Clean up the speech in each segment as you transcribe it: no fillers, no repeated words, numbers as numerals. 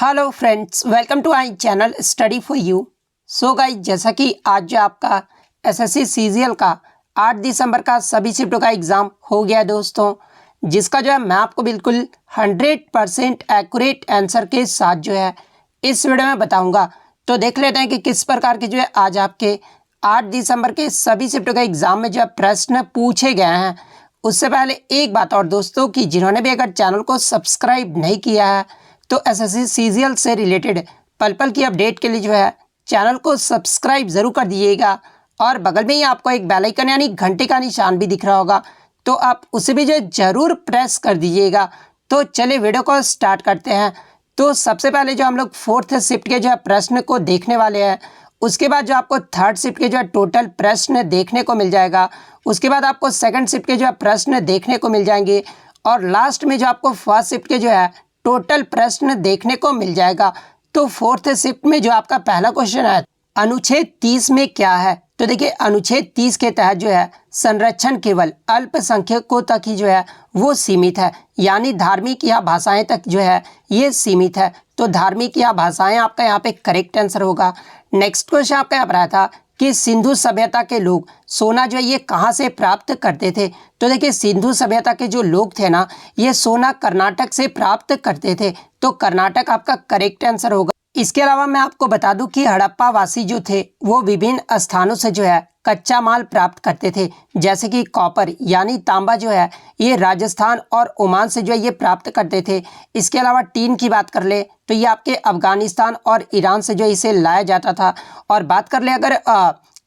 Hello friends, welcome to I channel study for you. So guys, जैसा कि आज जो आपका एसएससी सीजीएल का 8 दिसंबर का सभी शिफ्टों का एग्ज़ाम हो गया है दोस्तों, जिसका जो है मैं आपको बिल्कुल 100% एक्यूरेट आंसर के साथ जो है इस वीडियो में बताऊंगा। तो देख लेते हैं कि किस प्रकार के जो है आज आपके 8 दिसंबर के सभी शिफ्टों का एग्ज़ाम में जो है प्रश्न पूछे गए हैं। उससे पहले एक बात और दोस्तों, कि जिन्होंने भी अगर चैनल को सब्सक्राइब नहीं किया है तो एसएससी सीजीएल से रिलेटेड पल पल की अपडेट के लिए जो है चैनल को सब्सक्राइब ज़रूर कर दीजिएगा। और बगल में ही आपको एक बेल आइकन यानी घंटे का निशान भी दिख रहा होगा, तो आप उसे भी जो है ज़रूर प्रेस कर दीजिएगा। तो चलिए वीडियो को स्टार्ट करते हैं। तो सबसे पहले जो हम लोग 4th शिफ्ट के जो है प्रश्न को देखने वाले हैं, उसके बाद जो आपको 3rd शिफ्ट के जो है टोटल प्रश्न देखने को मिल जाएगा, उसके बाद आपको 2nd शिफ्ट के जो है प्रश्न देखने को मिल जाएंगे, और लास्ट में जो आपको 1st शिफ्ट के जो है टोटल प्रश्न देखने को मिल जाएगा। तो 4th शिफ्ट में जो आपका पहला क्वेश्चन है, अनुच्छेद 30 में क्या है? तो देखिए, अनुच्छेद 30 के तहत जो है संरक्षण केवल अल्पसंख्यकों तक ही जो है वो सीमित है, यानी धार्मिक या भाषाएं तक जो है ये सीमित है। तो धार्मिक या भाषाएं आपका यहाँ पे करेक्ट आंसर होगा। नेक्स्ट क्वेश्चन आपका यहाँ पर आया था कि सिंधु सभ्यता के लोग सोना जो है ये कहाँ से प्राप्त करते थे? तो देखिए, सिंधु सभ्यता के जो लोग थे ना, ये सोना कर्नाटक से प्राप्त करते थे। तो कर्नाटक आपका करेक्ट आंसर होगा। इसके अलावा मैं आपको बता दूं कि हड़प्पा वासी जो थे वो विभिन्न स्थानों से जो है कच्चा माल प्राप्त करते थे, जैसे कि कॉपर यानी तांबा जो है ये राजस्थान और ओमान से जो है ये प्राप्त करते थे। इसके अलावा टीन की बात कर ले तो ये आपके अफगानिस्तान और ईरान से जो इसे लाया जाता था। और बात कर ले अगर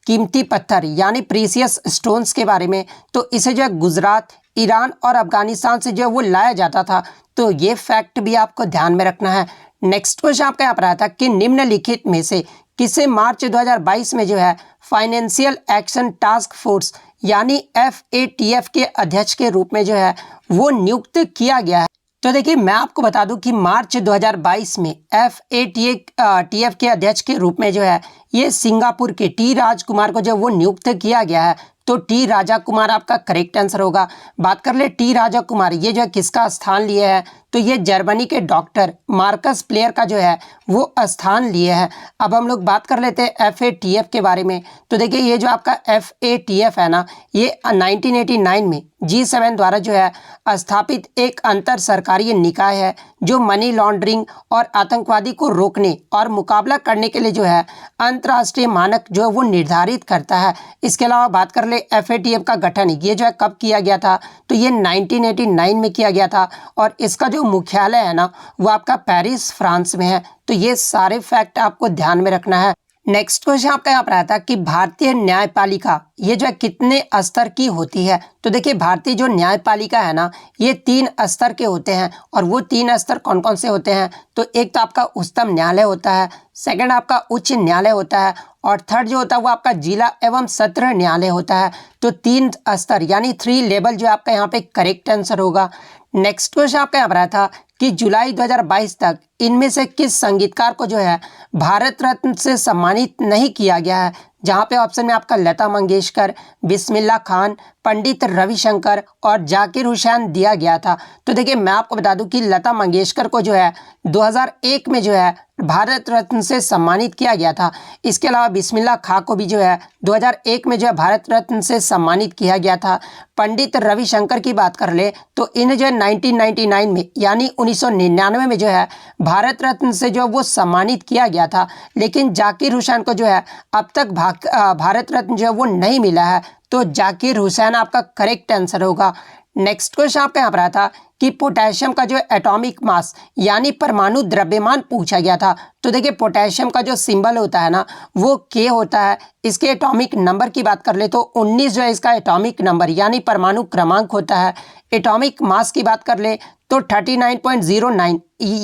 कीमती पत्थर यानी प्रीसियस स्टोन्स के बारे में, तो इसे जो है गुजरात, ईरान और अफगानिस्तान से जो है वो लाया जाता था। तो ये फैक्ट भी आपको ध्यान में रखना है। नेक्स्ट क्वेश्चन आपका यहाँ पर आया था कि निम्नलिखित में से किसे मार्च 2022 में जो है फाइनेंशियल एक्शन टास्क फोर्स यानी FATF के अध्यक्ष के रूप में जो है वो नियुक्त किया गया है? तो देखिए, मैं आपको बता दूं कि मार्च 2022 में FATF के अध्यक्ष के रूप में जो है ये सिंगापुर के टी राजकुमार को जो वो नियुक्त किया गया है। तो टी राजा कुमार आपका करेक्ट आंसर होगा। बात कर ले टी राजा कुमार ये जो है किसका स्थान लिए है? तो ये जर्मनी के डॉक्टर मार्कस प्लेयर का जो है वो स्थान लिए है। अब हम लोग बात कर लेते हैं FATF के बारे में। तो देखिए, ये जो आपका FATF है ना, ये 1989 में G7 द्वारा जो है स्थापित एक अंतर सरकारी निकाय है जो मनी लॉन्ड्रिंग और आतंकवादी को रोकने और मुकाबला करने के लिए जो है अंतर्राष्ट्रीय मानक जो है वो निर्धारित करता है। इसके अलावा बात कर ले FATF का गठन ये जो है कब किया गया था? तो ये 1989 में किया गया था, और इसका जो मुख्यालय है ना वो आपका पेरिस फ्रांस में है। तो ये सारे फैक्ट आपको ध्यान में रखना है। नेक्स्ट क्वेश्चन आपका यहाँ पर आया था कि भारतीय न्यायपालिका ये जो है कितने स्तर की होती है? तो देखिए, भारतीय जो न्यायपालिका है ना ये 3 स्तर के होते हैं, और वो 3 स्तर कौन कौन से होते हैं? तो एक तो आपका उच्चतम न्यायालय होता है, सेकंड आपका उच्च न्यायालय होता है, और थर्ड जो होता है वो आपका जिला एवं सत्र न्यायालय होता है। तो 3 स्तर यानी 3 लेवल जो आपका यहाँ पे करेक्ट आंसर होगा। नेक्स्ट क्वेश्चन आपका यहाँ पर आया था कि जुलाई 2022 तक इनमें से किस संगीतकार को जो है भारत रत्न से सम्मानित नहीं किया गया है? जहाँ पे ऑप्शन में आपका लता मंगेशकर, बिस्मिल्लाह खान, पंडित रविशंकर और जाकिर हुसैन दिया गया था। तो देखिए, मैं आपको बता दूं कि लता मंगेशकर को जो है 2001 में जो है भारत रत्न से सम्मानित किया गया था। इसके अलावा बिस्मिल्लाह खां को भी जो है 2001 में जो है भारत रत्न से सम्मानित किया गया था। पंडित रविशंकर की बात कर ले तो इन्हें जो है 1999 में यानी 1999 में जो है भारत रत्न से जो वो सम्मानित किया गया था। लेकिन जाकिर हुसैन को जो है अब तक भारत रत्न जो है वो नहीं मिला है। तो जाकिर हुसैन आपका करेक्ट आंसर होगा। नेक्स्ट क्वेश्चन आपका यहाँ पर आया था कि पोटेशियम का जो एटॉमिक मास यानी परमाणु द्रव्यमान पूछा गया था। तो देखिए, पोटेशियम का जो सिंबल होता है ना वो K होता है। इसके एटॉमिक नंबर की बात कर ले तो 19 जो है इसका एटॉमिक नंबर यानी परमाणु क्रमांक होता है। एटॉमिक मास की बात कर ले तो 39.09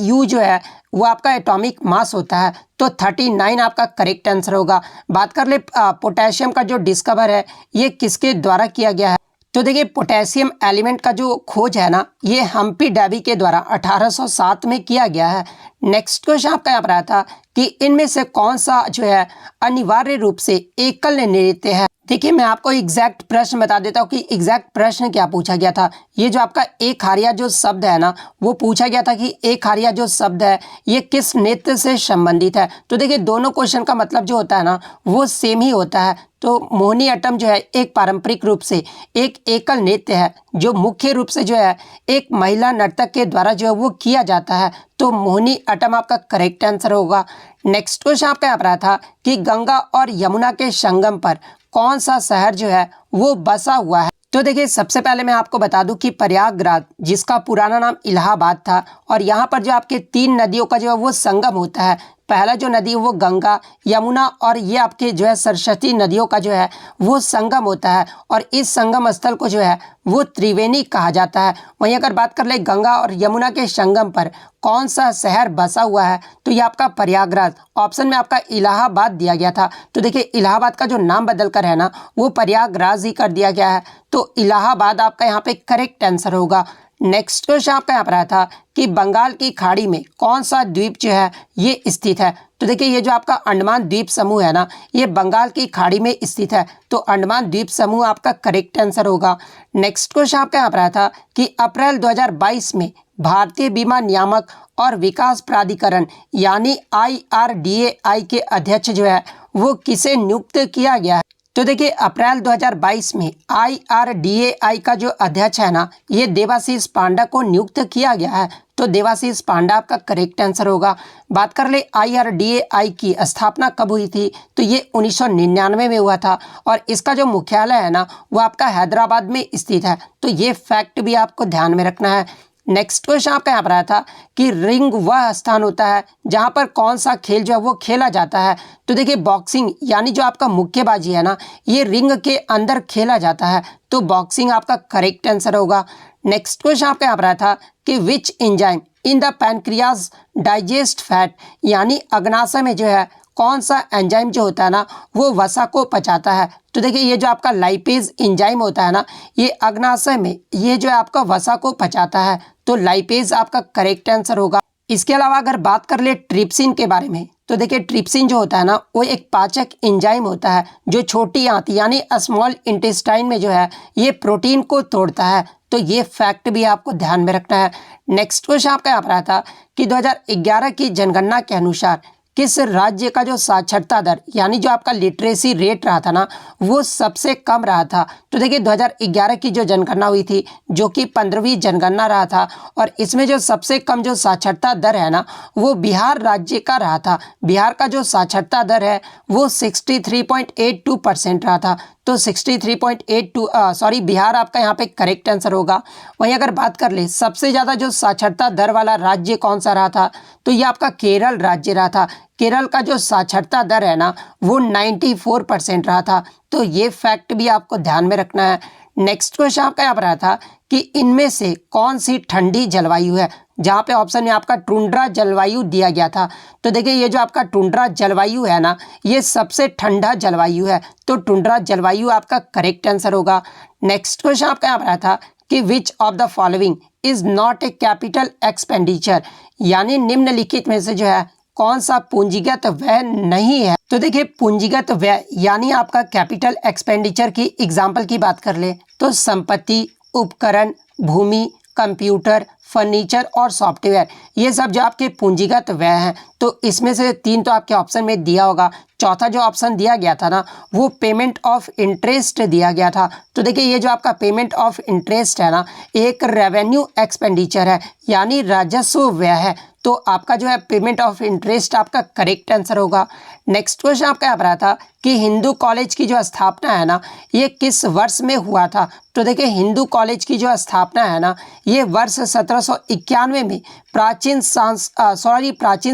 U जो है वो आपका एटॉमिक मास होता है। तो 39 आपका करेक्ट आंसर होगा। बात कर ले पोटेशियम का जो डिस्कवर है ये किसके द्वारा किया गया है? तो देखिए, पोटेशियम एलिमेंट का जो खोज है ना ये हम्फ्री डेवी के द्वारा 1807 में किया गया है। नेक्स्ट क्वेश्चन आपका यहाँ पर आया था कि इनमें से कौन सा जो है अनिवार्य रूप से एकल नृत्य है? देखिए मैं आपको एग्जैक्ट प्रश्न बता देता हूँ कि एग्जैक्ट प्रश्न क्या पूछा गया था। ये जो आपका एक हारिया जो शब्द है ना, वो पूछा गया था कि एक हारिया जो शब्द है ये किस नृत्य से संबंधित है। तो देखिए दोनों क्वेश्चन का मतलब जो होता है ना वो सेम ही होता है। तो मोहिनीअट्टम जो है एक पारंपरिक रूप से एक एकल नृत्य है जो मुख्य रूप से जो है एक महिला नर्तक के द्वारा जो है वो किया जाता है। तो मोहिनीअट्टम आपका करेक्ट आंसर होगा। नेक्स्ट क्वेश्चन आपका यहाँ पर आया था कि गंगा और यमुना के संगम पर कौन सा शहर जो है वो बसा हुआ है। तो देखिए सबसे पहले मैं आपको बता दूं कि प्रयागराज, जिसका पुराना नाम इलाहाबाद था, और यहाँ पर जो आपके 3 नदियों का जो है वो संगम होता है। पहला जो नदी है वो गंगा, यमुना और ये आपके जो है सरस्वती नदियों का जो है वो संगम होता है, और इस संगम स्थल को जो है वो त्रिवेणी कहा जाता है। वहीं अगर बात कर ले गंगा और यमुना के संगम पर कौन सा शहर बसा हुआ है, तो ये आपका प्रयागराज। ऑप्शन में आपका इलाहाबाद दिया गया था, तो देखिए इलाहाबाद का जो नाम बदल कर है ना वो प्रयागराज ही कर दिया गया है। तो इलाहाबाद आपका यहाँ पे करेक्ट आंसर होगा। नेक्स्ट क्वेश्चन आपका यहाँ पर आया था कि बंगाल की खाड़ी में कौन सा द्वीप जो है ये स्थित है। तो देखिए ये जो आपका अंडमान द्वीप समूह है ना ये बंगाल की खाड़ी में स्थित है। तो अंडमान द्वीप समूह आपका करेक्ट आंसर होगा। नेक्स्ट क्वेश्चन आपका यहाँ पर आया था कि अप्रैल 2022 में भारतीय बीमा नियामक और विकास प्राधिकरण यानी IRDAI के अध्यक्ष जो है वो किसे नियुक्त किया गया है। तो देखिए अप्रैल 2022 में IRDAI का जो अध्यक्ष है ना ये देवाशीष पांडा को नियुक्त किया गया है। तो देवाशीष पांडा आपका करेक्ट आंसर होगा। बात कर ले IRDAI की स्थापना कब हुई थी, तो ये 1999 में हुआ था, और इसका जो मुख्यालय है ना वो आपका हैदराबाद में स्थित है। तो ये फैक्ट भी आपको ध्यान में रखना है। नेक्स्ट क्वेश्चन आपका यहाँ पर आया था कि रिंग वह स्थान होता है जहाँ पर कौन सा खेल जो है वो खेला जाता है। तो देखिए बॉक्सिंग यानी जो आपका मुक्केबाजी है ना ये रिंग के अंदर खेला जाता है। तो बॉक्सिंग आपका करेक्ट आंसर होगा। नेक्स्ट क्वेश्चन आपका यहाँ पर आया था कि which enzyme in the pancreas digest fat, यानी अग्नाशय में जो है कौन सा एंजाइम जो होता है ना वो वसा को पचाता है। तो देखिए ये जो आपका लाइपेज एंजाइम होता है ना ये अग्नाशय में ये जो है आपका वसा को पचाता है। तो लाइपेज आपका करेक्ट आंसर होगा। इसके अलावा अगर बात कर ले ट्रिप्सिन के बारे में, तो देखिए ट्रिप्सिन जो होता है ना वो एक पाचक एंजाइम होता है जो छोटी आंत यानी स्मॉल इंटेस्टाइन में जो है ये प्रोटीन को तोड़ता है। तो ये फैक्ट भी आपको ध्यान में रखना है। नेक्स्ट क्वेश्चन आपका यहाँ पर आया था कि 2011 की जनगणना के अनुसार किस राज्य का जो साक्षरता दर यानी जो आपका लिटरेसी रेट रहा था ना वो सबसे कम रहा था। तो देखिए 2011 की जो जनगणना हुई थी जो कि 15वीं जनगणना रहा था, और इसमें जो सबसे कम जो साक्षरता दर है ना वो बिहार राज्य का रहा था। बिहार का जो साक्षरता दर है वो 63.82% रहा था। तो 63.82 बिहार आपका यहाँ पे करेक्ट आंसर होगा। वहीं अगर बात कर ले सबसे ज़्यादा जो साक्षरता दर वाला राज्य कौन सा रहा था, तो ये आपका केरल राज्य रहा था। केरल का जो साक्षरता दर है ना वो 94% रहा था। तो ये फैक्ट भी आपको ध्यान में रखना है। नेक्स्ट क्वेश्चन आपका यहाँ पर आया था कि इनमें से कौन सी ठंडी जलवायु है, जहाँ पे ऑप्शन में आपका टुंड्रा जलवायु दिया गया था। तो देखिए ये जो आपका टुंड्रा जलवायु है ना ये सबसे ठंडा जलवायु है। तो टुंड्रा जलवायु आपका करेक्ट आंसर होगा। नेक्स्ट क्वेश्चन आपका यहाँ पर आया था कि which of the following is not a capital expenditure, यानी निम्नलिखित में से जो है कौन सा पूंजीगत व्यय नहीं है। तो देखिए पूंजीगत व्यय यानी आपका कैपिटल एक्सपेंडिचर की एग्जाम्पल की बात कर ले तो संपत्ति, उपकरण, भूमि, कंप्यूटर, फर्नीचर और सॉफ्टवेयर, ये सब जो आपके पूंजीगत व्यय हैं। तो इसमें से 3 तो आपके ऑप्शन में दिया होगा। चौथा जो ऑप्शन दिया गया था ना वो पेमेंट ऑफ इंटरेस्ट दिया गया था। तो देखिए ये जो आपका पेमेंट ऑफ इंटरेस्ट है ना एक रेवेन्यू एक्सपेंडिचर है यानी राजस्व व्यय है। तो आपका जो है पेमेंट ऑफ इंटरेस्ट आपका करेक्ट आंसर होगा। नेक्स्ट क्वेश्चन आपका यहाँ पर आया था कि हिंदू कॉलेज की जो स्थापना है ना ये किस वर्ष में हुआ था। तो देखिए हिंदू कॉलेज की जो स्थापना है ना ये वर्ष 1791 में प्राचीन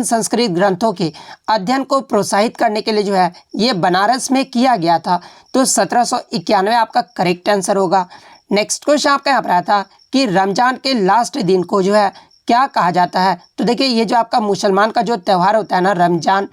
संस्कृत ग्रंथों के अध्ययन को प्रोत्साहित करने के लिए जो है ये बनारस में किया गया था। तो 1791 आपका करेक्ट आंसर होगा। नेक्स्ट क्वेश्चन आपका यहाँ पर आया था कि रमजान के लास्ट दिन को जो है क्या कहा जाता है। तो देखिए ये जो आपका मुसलमान का जो त्यौहार होता है ना रमजान,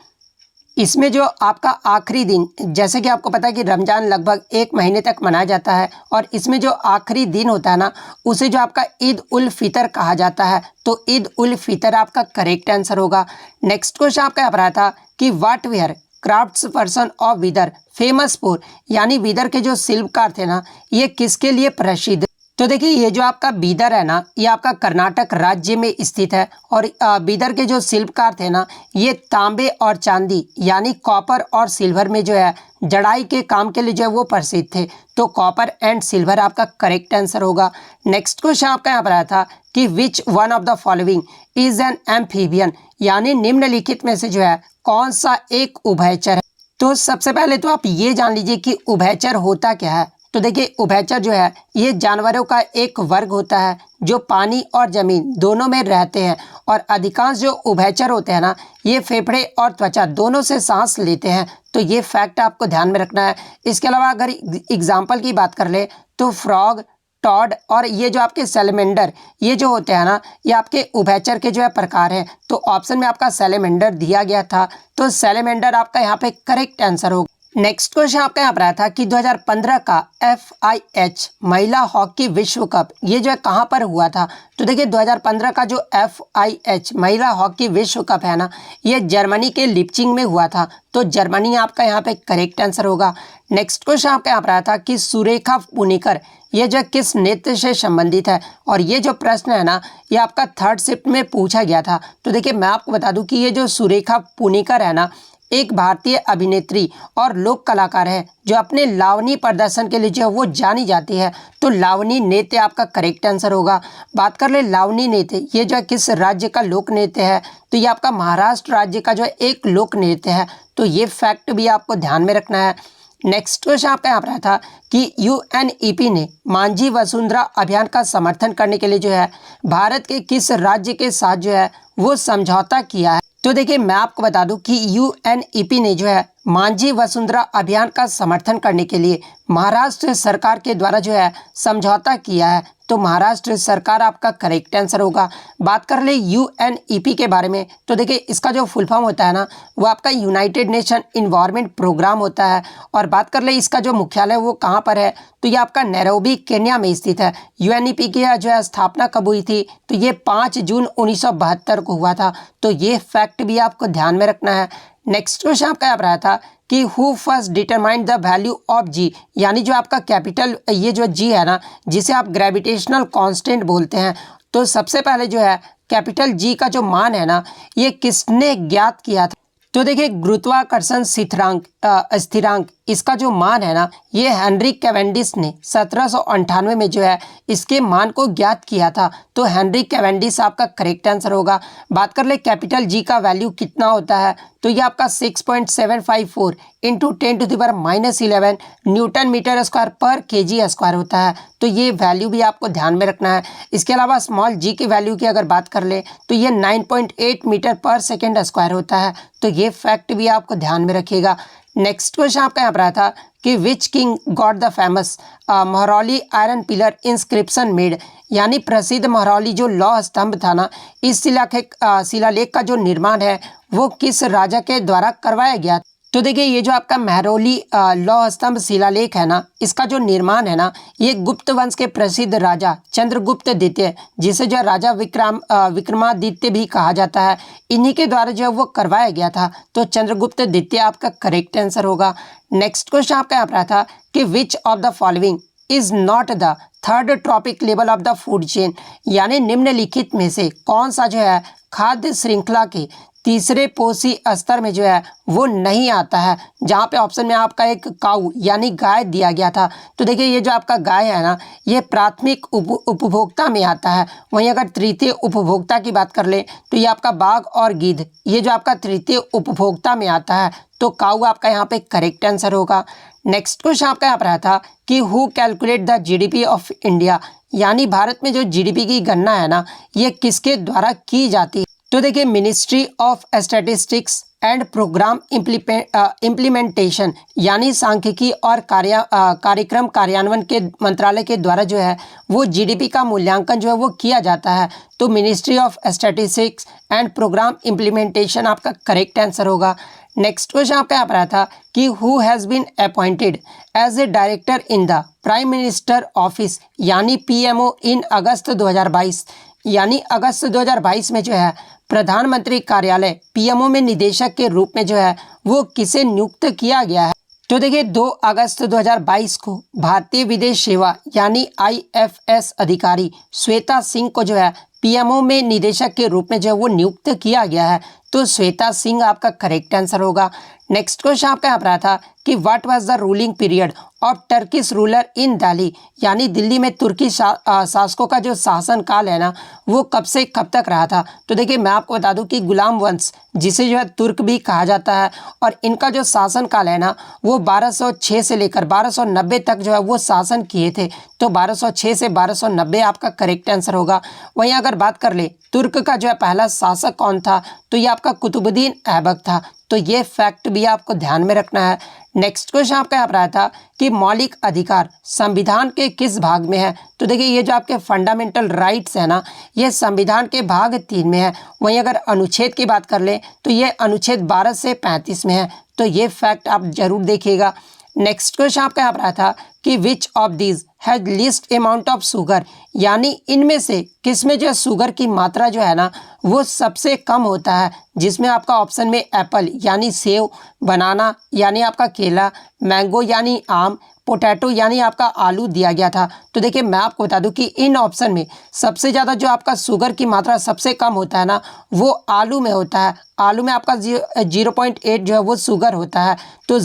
इसमें जो आपका आखिरी दिन, जैसे कि आपको पता है कि रमजान लगभग 1 महीने तक मनाया जाता है, और इसमें जो आखिरी दिन होता है ना उसे जो आपका ईद उल फितर कहा जाता है। तो ईद उल फितर आपका करेक्ट आंसर होगा। नेक्स्ट क्वेश्चन आपका यहाँ पर आया था कि what were crafts person of Bidar famous for, यानी विदर के जो शिल्पकार थे ना ये किसके लिए प्रसिद्ध। तो देखिए ये जो आपका बीदर है ना ये आपका कर्नाटक राज्य में स्थित है और बीदर के जो शिल्पकार थे ना ये तांबे और चांदी यानी कॉपर और सिल्वर में जो है जड़ाई के काम के लिए जो है वो प्रसिद्ध थे। तो कॉपर एंड सिल्वर आपका करेक्ट आंसर होगा। नेक्स्ट क्वेश्चन आपका यहाँ पर आया था कि which one of the following is an amphibian, यानी निम्नलिखित में से जो है कौन सा एक उभयचर है। तो सबसे पहले तो आप ये जान लीजिए कि उभयचर होता क्या है। तो देखिए उभयचर जो है ये जानवरों का एक वर्ग होता है जो पानी और जमीन दोनों में रहते हैं और अधिकांश जो उभयचर होते हैं ना ये फेफड़े और त्वचा दोनों से सांस लेते हैं। तो ये फैक्ट आपको ध्यान में रखना है। इसके अलावा अगर एग्जाम्पल की बात कर ले तो फ्रॉग, टॉड और ये जो आपके सैलेमेंडर ये जो होते हैं ना ये आपके उभयचर के जो है प्रकार हैं। तो ऑप्शन में आपका सैलेमेंडर दिया गया था, तो सैलेमेंडर आपका यहाँ पे करेक्ट आंसर होगा। नेक्स्ट क्वेश्चन आपका यहाँ पर आया था कि 2015 का FIH महिला हॉकी विश्व कप ये जो है कहाँ पर हुआ था। तो देखिए 2015 का जो FIH महिला हॉकी विश्व कप है ना ये जर्मनी के लिप्चिंग में हुआ था। तो जर्मनी आपका यहाँ पे करेक्ट आंसर होगा। नेक्स्ट क्वेश्चन आपका यहाँ पर आया था कि सुरेखा पुनिकर ये जो किस नृत्य से संबंधित है, और ये जो प्रश्न है ना ये आपका थर्ड शिफ्ट में पूछा गया था। तो देखिए मैं आपको बता दूं कि ये जो सुरेखा पुनिकर है ना एक भारतीय अभिनेत्री और लोक कलाकार है जो अपने लावनी प्रदर्शन के लिए जो है वो जानी जाती है। तो लावनी नृत्य आपका करेक्ट आंसर होगा। बात कर ले लावनी नृत्य ये जो है किस राज्य का लोक नृत्य है, तो ये आपका महाराष्ट्र राज्य का जो है एक लोक नृत्य है। तो ये फैक्ट भी आपको ध्यान में रखना है। नेक्स्ट क्वेश्चन आपका यहाँ पर आया था कि UNEP ने मांझी वसुंधरा अभियान का समर्थन करने के लिए जो है भारत के किस राज्य के साथ जो है वो समझौता किया है। तो देखिए मैं आपको बता दूं कि UNEP ने जो है मांझी वसुंधरा अभियान का समर्थन करने के लिए महाराष्ट्र सरकार के द्वारा जो है समझौता किया है। तो महाराष्ट्र सरकार आपका करेक्ट आंसर होगा। बात कर ले UNEP के बारे में, तो देखिए इसका जो फुल फॉर्म होता है ना वो आपका यूनाइटेड नेशन इन्वायरमेंट प्रोग्राम होता है। और बात कर ले इसका जो मुख्यालय वो कहाँ पर है, तो ये आपका नैरोबी केन्या में स्थित है। UNEP की जो है स्थापना कब हुई थी, तो ये 5 जून 1972 को हुआ था। तो ये फैक्ट भी आपको ध्यान में रखना है। नेक्स्ट क्वेश्चन आपका यहाँ पर आया था कि who first determined the value of G, यानी जो आपका कैपिटल ये जो जी है ना जिसे आप ग्रेविटेशनल कांस्टेंट बोलते हैं। तो सबसे पहले जो है कैपिटल जी का जो मान है ना ये किसने ज्ञात किया था। तो देखिए गुरुत्वाकर्षण स्थिरांक इसका जो मान है ना ये हेनरी कैवेंडिश ने 1798 में जो है इसके मान को ज्ञात किया था। तो हेनरी कैवेंडिश आपका करेक्ट आंसर होगा। बात कर ले कैपिटल जी का वैल्यू कितना होता है, तो ये आपका 6.754 इंटू 10⁻11 न्यूटन मीटर स्क्वायर पर kg स्क्वायर होता है। तो ये वैल्यू भी आपको ध्यान में रखना है। इसके अलावा स्मॉल जी की वैल्यू की अगर बात कर ले तो ये 9.8 मीटर पर सेकेंड स्क्वायर होता है। तो ये फैक्ट भी आपको ध्यान में रखिएगा। नेक्स्ट क्वेश्चन आपका यहाँ पर आया था कि which king got the famous Mehrauli iron pillar inscription made, यानी प्रसिद्ध महरौली जो लौह स्तंभ था ना इस शिलालेख का जो निर्माण है वो किस राजा के द्वारा करवाया गया। तो देखिए ये जो आपका महरौली लौह स्तंभ शिलालेख है ना इसका जो निर्माण है ना ये गुप्त वंश के प्रसिद्ध राजा चंद्रगुप्त द्वितीय जिसे जो राजा विक्रमादित्य भी कहा जाता है इन्हीं के द्वारा जो वो करवाया गया था। तो चंद्रगुप्त द्वितीय आपका करेक्ट आंसर होगा। नेक्स्ट क्वेश्चन आपका यहाँ पर था कि which of the following is not the third trophic level of the food chain, यानी निम्नलिखित में से कौन सा जो है खाद्य श्रृंखला के तीसरे पोषी स्तर में जो है वो नहीं आता है, जहाँ पे ऑप्शन में आपका एक काऊ यानी गाय दिया गया था। तो देखिए ये जो आपका गाय है ना ये प्राथमिक उपभोक्ता में आता है। वहीं अगर तृतीय उपभोक्ता की बात कर ले तो ये आपका बाघ और गिद्ध ये जो आपका तृतीय उपभोक्ता में आता है। तो काऊ आपका यहाँ पे करेक्ट आंसर होगा। नेक्स्ट क्वेश्चन आपका यहाँ पर आया था कि who calculate the GDP of India, यानी भारत में जो GDP की गणना है ना ये किसके द्वारा की जाती है। तो देखिए ministry of statistics and programme implementation यानी सांख्यिकी और कार्यक्रम कार्यान्वयन के मंत्रालय के द्वारा जो है वो GDP का मूल्यांकन जो है वो किया जाता है। तो ministry of statistics and programme implementation आपका करेक्ट आंसर होगा। नेक्स्ट क्वेश्चन आपका यहाँ पर आया था कि who has been appointed as a director in the prime minister office यानी PMO इन अगस्त 2022, यानी अगस्त 2022 में जो है प्रधानमंत्री कार्यालय PMO में निदेशक के रूप में जो है वो किसे नियुक्त किया गया है? तो देखिए 2 अगस्त 2022 को भारतीय विदेश सेवा यानी IFS अधिकारी श्वेता सिंह को जो है PMO में निदेशक के रूप में जो है वो नियुक्त किया गया है। तो श्वेता सिंह आपका करेक्ट आंसर होगा। नेक्स्ट क्वेश्चन आपका यहाँ पर आया था कि what was the ruling period of Turkish ruler in Delhi, यानी दिल्ली में तुर्की शासकों का जो शासन काल है ना वो कब से कब तक रहा था? तो देखिए मैं आपको बता दूं कि गुलाम वंश, जिसे जो है तुर्क भी कहा जाता है, और इनका जो शासन काल है ना वो 1206 से लेकर 1290 तक जो है वो शासन किए थे। तो 1206 से 1290 आपका करेक्ट आंसर होगा। वहीं अगर बात कर ले तुर्क का जो है पहला शासक कौन था, तो ये आपका कुतुबुद्दीन ऐबक था। तो ये फैक्ट भी आपको ध्यान में रखना है। नेक्स्ट क्वेश्चन आपका यहाँ पर आया था कि मौलिक अधिकार संविधान के किस भाग में है? तो देखिए ये जो आपके फंडामेंटल राइट्स है ना ये संविधान के भाग 3 में है। वहीं अगर अनुच्छेद की बात कर ले तो ये अनुच्छेद 12 से 35 में है। तो ये फैक्ट आप जरूर देखिएगा। नेक्स्ट क्वेश्चन आपका यहाँ पर आया था कि which of these has least amount of sugar, यानी इनमें से किस में जो है शुगर की मात्रा जो है ना वो सबसे कम होता है? जिसमें आपका ऑप्शन में एप्पल यानी सेब, बनाना यानी आपका केला, मैंगो यानी आम, पोटैटो यानी आपका आलू दिया गया था। तो देखिए मैं आपको बता दूं कि इन ऑप्शन में सबसे ज़्यादा जो आपका शुगर की मात्रा सबसे कम होता है ना वो आलू में होता है। आलू में आपका 0.8 जो है वो शुगर होता है। तो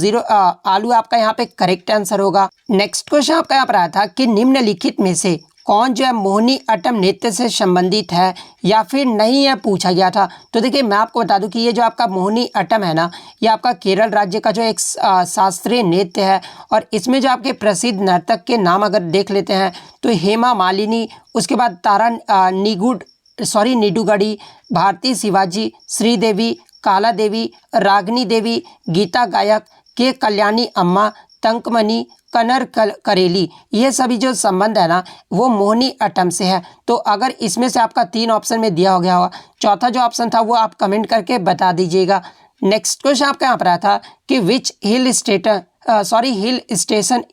आलू आपका यहाँ पे करेक्ट आंसर होगा। नेक्स्ट क्वेश्चन आपका यहाँ पर आया था कि निम्नलिखित में से कौन जो है मोहिनी अट्टम नृत्य से संबंधित है या फिर नहीं है, पूछा गया था। तो देखिए मैं आपको बता दूं कि ये जो आपका मोहिनी अट्टम है ना ये आपका केरल राज्य का जो एक शास्त्रीय नृत्य है, और इसमें जो आपके प्रसिद्ध नर्तक के नाम अगर देख लेते हैं तो हेमा मालिनी, उसके बाद तारा निडुगड़ी, भारती शिवाजी, श्रीदेवी, काला देवी, रागनी देवी, गीता गायक, के कल्याणी अम्मा, तंकमणि, कनर करेली, ये सभी जो संबंध है ना वो मोहिनी अट्टम से है। तो अगर इसमें से आपका 3 ऑप्शन में दिया हो गया होगा, चौथा जो ऑप्शन था वो आप कमेंट करके बता दीजिएगा। नेक्स्ट क्वेश्चन आपका यहाँ पर आया था कि which hill station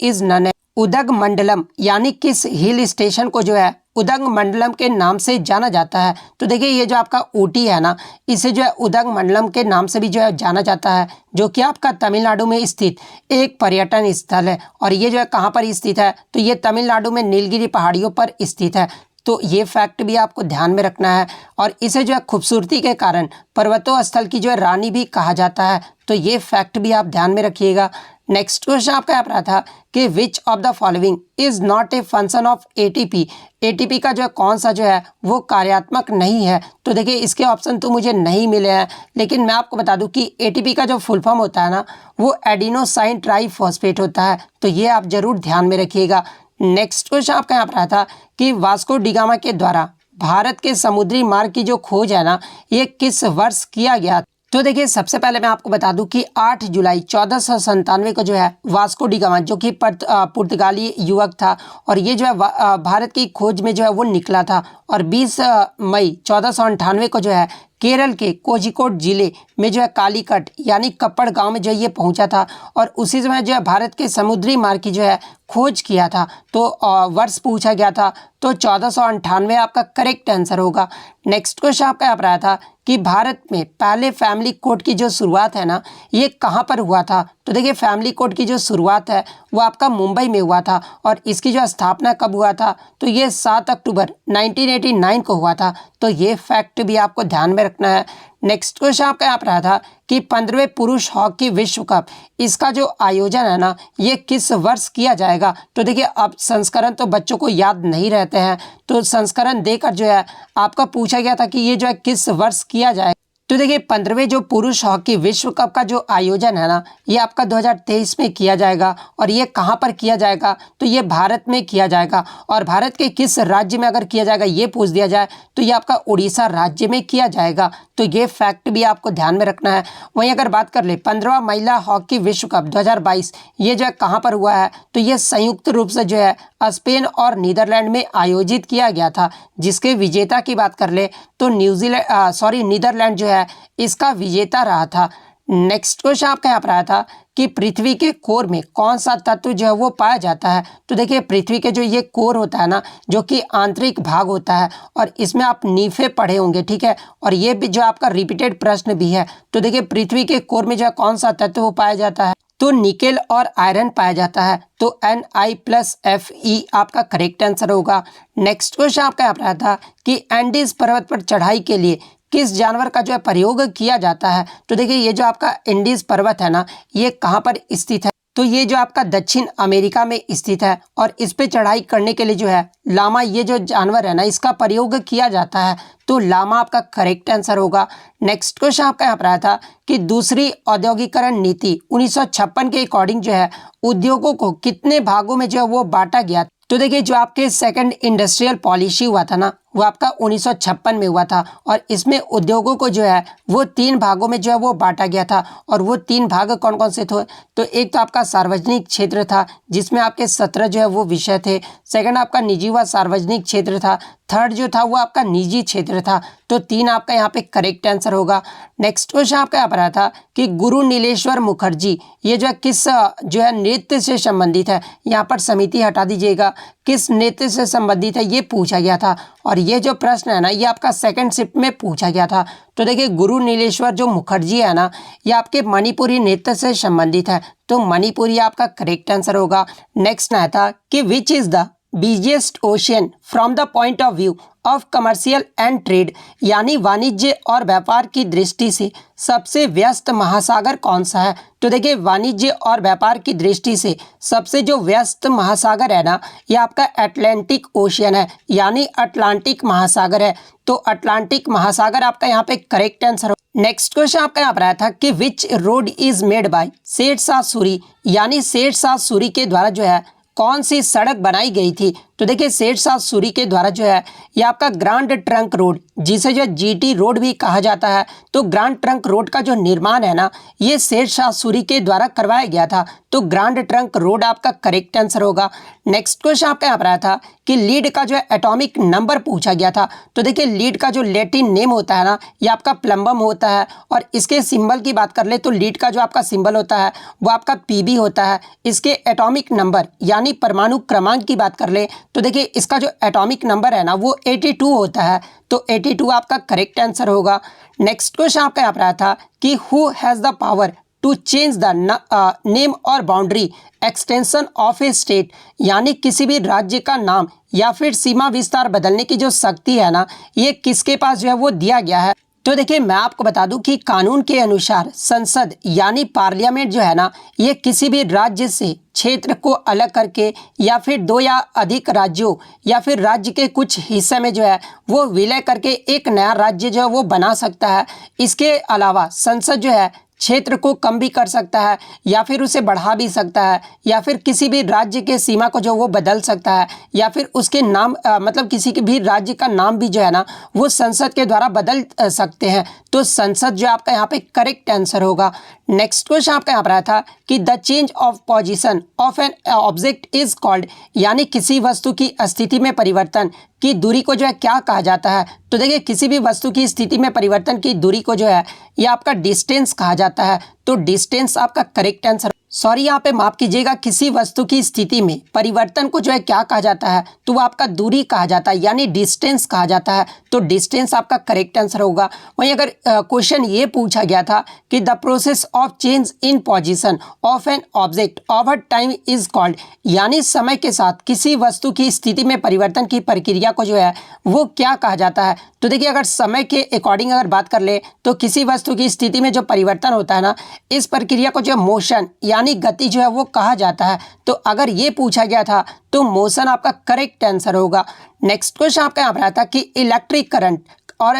is known, Udagamandalam, यानी किस हिल स्टेशन को जो है उदगमंडलम के नाम से जाना जाता है? तो देखिए ये जो आपका ऊटी है ना इसे जो है उदगमंडलम के नाम से भी जो है जाना जाता है, जो कि आपका तमिलनाडु में स्थित एक पर्यटन स्थल है। और ये जो है कहाँ पर स्थित है? तो ये तमिलनाडु में नीलगिरी पहाड़ियों पर स्थित है। तो ये फैक्ट भी आपको ध्यान में रखना है। और इसे जो है खूबसूरती के कारण पर्वतों स्थल की जो है रानी भी कहा जाता है। तो ये फैक्ट भी आप ध्यान में रखिएगा। नेक्स्ट क्वेश्चन आपका यहाँ पर आया था कि which of the following is not a function of ATP, ATP का जो है कौन सा जो है वो कार्यात्मक नहीं है? तो देखिए इसके ऑप्शन तो मुझे नहीं मिले हैं, लेकिन मैं आपको बता दूं कि ATP का जो फुल फॉर्म होता है ना वो एडिनोसाइन ट्राइफॉस्फेट होता है। तो ये आप जरूर ध्यान में रखिएगा। नेक्स्ट क्वेश्चन आपका यहाँ पर आया था कि वास्को डिगामा के द्वारा भारत के समुद्री मार्ग की जो खोज है ना ये किस वर्ष किया गया? तो देखिए सबसे पहले मैं आपको बता दूं कि 8 जुलाई 1497 को जो है वास्को डिगामा, जो कि पुर्तगाली युवक था, और ये जो है भारत की खोज में जो है वो निकला था। और 20 मई 1498 को जो है केरल के कोझिकोड जिले में जो है कालीकट यानी कप्पड़ गांव में जो है ये पहुंचा था, और उसी समय जो है भारत के समुद्री मार्ग की जो है खोज किया था। तो वर्ष पूछा गया था, तो 1498 आपका करेक्ट आंसर होगा। नेक्स्ट क्वेश्चन आपका यहाँ पर आया था कि भारत में पहले फैमिली कोर्ट की जो शुरुआत है ना ये कहाँ पर हुआ था? तो देखिए फैमिली कोर्ट की जो शुरुआत है वो आपका मुंबई में हुआ था, और इसकी जो स्थापना कब हुआ था? तो ये 7 अक्टूबर 1989 को हुआ था। तो ये फैक्ट भी आपको ध्यान में रखना है। नेक्स्ट क्वेश्चन आपका यहाँ पर आया था कि 15वें पुरुष हॉकी विश्व कप, इसका जो आयोजन है ना ये किस वर्ष किया जाएगा? तो देखिए अब संस्करण तो बच्चों को याद नहीं रहते हैं, तो संस्करण देकर जो है आपका पूछा गया था कि ये जो है किस वर्ष किया जाए। तो देखिए 15वें जो पुरुष हॉकी विश्व कप का जो आयोजन है ना ये आपका 2023 में किया जाएगा, और ये कहाँ पर किया जाएगा? तो ये भारत में किया जाएगा। और भारत के किस राज्य में अगर किया जाएगा ये पूछ दिया जाए तो ये आपका उड़ीसा राज्य में किया जाएगा। तो ये फैक्ट भी आपको ध्यान में रखना है। वहीं अगर बात कर ले 15वां महिला हॉकी विश्व कप 2022 ये जो है कहाँ पर हुआ है? तो ये संयुक्त रूप से जो है स्पेन और नीदरलैंड में आयोजित किया गया था, जिसके विजेता की बात कर ले तो नीदरलैंड जो है इसका विजेता रहा था। नेक्स्ट क्वेश्चन आपका यहाँ पर आया था कि पृथ्वी के कोर में कौन सा तत्व जो है वो पाया जाता है। तो देखिए पृथ्वी के जो ये कोर होता है ना, जो कि आंतरिक भाग होता है, और इसमें आप नीफे पढ़े होंगे, ठीक है। और ये भी जो आपका रिपीटेड प्रश्न भी है। तो देखिए पृथ्वी के कोर में जो है कौन सा तत्व वो पाया जाता है, तो निकेल और आयरन पाया जाता है। तो Ni+Fe आपका करेक्ट आंसर होगा। नेक्स्ट क्वेश्चन आपका यहाँ पर आया था कि एंडीज पर्वत पर चढ़ाई के लिए किस जानवर का जो है प्रयोग किया जाता है। तो देखिए ये जो आपका एंडीज पर्वत है ना, ये कहाँ पर स्थित है, तो ये जो आपका दक्षिण अमेरिका में स्थित है। और इस पे चढ़ाई करने के लिए जो है लामा, ये जो जानवर है ना, इसका प्रयोग किया जाता है। तो लामा आपका करेक्ट आंसर होगा। नेक्स्ट क्वेश्चन आपका यहाँ पर आया था कि दूसरी औद्योगिकरण नीति 1956 के अकॉर्डिंग जो है उद्योगों को कितने भागों में जो है वो बांटा गया। तो देखिए जो आपके सेकंड इंडस्ट्रियल पॉलिसी हुआ था ना, वो आपका 1956 में हुआ था। और इसमें उद्योगों को जो है वो 3 भागों में जो है वो बांटा गया था। और वो 3 भाग कौन कौन से थे, तो एक तो आपका सार्वजनिक क्षेत्र था, जिसमें आपके 17 जो है वो विषय थे। सेकंड आपका निजी व सार्वजनिक क्षेत्र था। थर्ड जो था वो आपका निजी क्षेत्र था। तो 3 आपका यहाँ पे करेक्ट आंसर होगा। नेक्स्ट क्वेश्चन आपका यहाँ पर आया था कि गुरु नीलेश्वर मुखर्जी, ये जो है किस जो है नृत्य से संबंधित है। यहाँ पर समिति हटा दीजिएगा, किस नृत्य से संबंधित है ये पूछा गया था। और ये जो प्रश्न है ना, ये आपका सेकंड शिफ्ट में पूछा गया था। तो देखिए गुरु नीलेश्वर जो मुखर्जी है ना, ये आपके मणिपुरी नृत्य से संबंधित है। तो मणिपुरी आपका करेक्ट आंसर होगा। नेक्स्ट आया था कि which is the biggest ocean from the point of view of commercial and trade, यानी वाणिज्य और व्यापार की दृष्टि से सबसे व्यस्त महासागर कौन सा है। तो देखिए वाणिज्य और व्यापार की दृष्टि से सबसे जो व्यस्त महासागर है ना, ये आपका अटलांटिक ओशियन है, यानी अटलांटिक महासागर है। तो अटलांटिक महासागर आपका यहाँ पे करेक्ट आंसर। नेक्स्ट क्वेश्चन आपका यहाँ पर आया था कि विच रोड इज मेड बाय सेठ शाह सूरी, यानी सेठ शाह सूरी के द्वारा जो है कौन सी सड़क बनाई गई थी। तो देखिए सेठ शाह सूरी के द्वारा जो है ये आपका ग्रांड ट्रंक रोड, जिसे जो जीटी रोड भी कहा जाता है, तो ग्रांड ट्रंक रोड का जो निर्माण है ना, ये सेठ शाह सूरी के द्वारा करवाया गया था। तो ग्रांड ट्रंक रोड आपका करेक्ट आंसर होगा। नेक्स्ट क्वेश्चन आपका यहाँ पर आया था कि लीड का जो है एटॉमिक नंबर पूछा गया था। तो देखिए लीड का जो लैटिन नेम होता है ना, ये आपका प्लम्बम होता है। और इसके सिंबल की बात कर ले तो लीड का जो आपका सिंबल होता है वो आपका पीबी होता है। इसके एटॉमिक नंबर यानी परमाणु क्रमांक की बात कर ले तो देखिए इसका जो एटॉमिक नंबर है ना, वो 82 होता है। तो 82 आपका करेक्ट आंसर होगा। नेक्स्ट क्वेश्चन आपका यहाँ पर आया था कि who has the power to change the name or boundary extension of a state, यानी किसी भी राज्य का नाम या फिर सीमा विस्तार बदलने की जो शक्ति है ना, ये किसके पास जो है वो दिया गया है। तो देखिए मैं आपको बता दूं कि कानून के अनुसार संसद यानी पार्लियामेंट जो है ना, ये किसी भी राज्य से क्षेत्र को अलग करके या फिर 2 या अधिक राज्यों या फिर राज्य के कुछ हिस्से में जो है वो विलय करके एक नया राज्य जो है वो बना सकता है। इसके अलावा संसद जो है क्षेत्र को कम भी कर सकता है या फिर उसे बढ़ा भी सकता है, या फिर किसी भी राज्य के सीमा को जो वो बदल सकता है, या फिर उसके नाम मतलब किसी के भी राज्य का नाम भी जो है ना वो संसद के द्वारा बदल सकते हैं। तो संसद जो आपका यहाँ पे करेक्ट आंसर होगा। नेक्स्ट क्वेश्चन आपका यहाँ पर आया था कि the change of position of an object is called, यानी किसी वस्तु की स्थिति में परिवर्तन की दूरी को जो है क्या कहा जाता है। तो देखिए किसी भी वस्तु की स्थिति में परिवर्तन की दूरी को जो है ये आपका डिस्टेंस कहा जाता है। तो डिस्टेंस आपका करेक्ट आंसर। सॉरी यहाँ पे माफ कीजिएगा, किसी वस्तु की स्थिति में परिवर्तन को जो है क्या कहा जाता है, तो वो आपका दूरी कहा जाता है, यानी डिस्टेंस कहा जाता है। तो डिस्टेंस आपका करेक्ट आंसर होगा। वहीं अगर क्वेश्चन ये पूछा गया था कि the process of change in position of an object over time is called, यानी समय के साथ किसी वस्तु की स्थिति में परिवर्तन की प्रक्रिया को जो है वो क्या कहा जाता है। तो देखिए अगर समय के अकॉर्डिंग अगर बात कर ले तो किसी वस्तु की स्थिति में जो परिवर्तन होता है ना, इस प्रक्रिया को जो मोशन यानी गति जो है वो कहा जाता है। तो अगर ये पूछा गया था तो मोशन आपका करेक्ट आंसर होगा। नेक्स्ट क्वेश्चन आपका यहाँ पर आता है कि इलेक्ट्रिक करंट और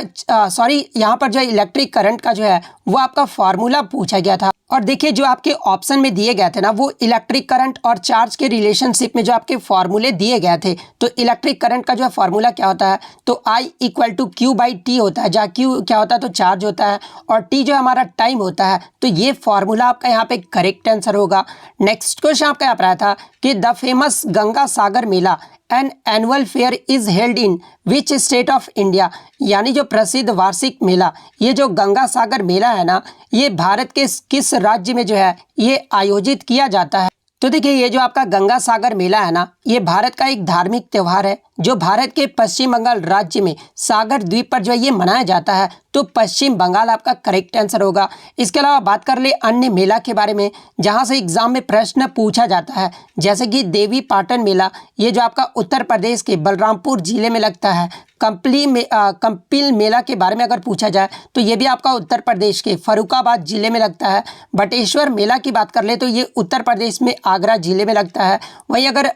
यहाँ पर जो इलेक्ट्रिक करंट का जो है वो आपका फार्मूला पूछा गया था। और देखिए जो आपके ऑप्शन में दिए गए थे ना, वो इलेक्ट्रिक करंट और चार्ज के रिलेशनशिप में जो आपके फार्मूले दिए गए थे। तो इलेक्ट्रिक करंट का जो फार्मूला क्या होता है, तो I = Q/T होता है, जहाँ Q क्या होता है तो चार्ज होता है और T जो हमारा टाइम होता है। तो ये फार्मूला आपका यहाँ पे करेक्ट आंसर होगा। नेक्स्ट क्वेश्चन आपका यहाँ पर आया था कि the famous Ganga Sagar Mela an annual fair is held in which state of India, यानी जो प्रसिद्ध वार्षिक मेला ये जो गंगा सागर मेला है ना, ये भारत के किस राज्य में जो है ये आयोजित किया जाता है। तो देखिए ये जो आपका गंगा सागर मेला है ना, ये भारत का एक धार्मिक त्यौहार है जो भारत के पश्चिम बंगाल राज्य में सागर द्वीप पर जो है ये मनाया जाता है। तो पश्चिम बंगाल आपका करेक्ट आंसर होगा। इसके अलावा बात कर ले अन्य मेला के बारे में जहां से एग्जाम में प्रश्न पूछा जाता है, जैसे कि देवी पाटन मेला, ये जो आपका उत्तर प्रदेश के बलरामपुर जिले में लगता है। कंपिल मेला के बारे में अगर पूछा जाए तो ये भी आपका उत्तर प्रदेश के फर्रुखाबाद जिले में लगता है। बटेश्वर मेला की बात कर ले तो ये उत्तर प्रदेश में आगरा जिले में लगता है। वहीं अगर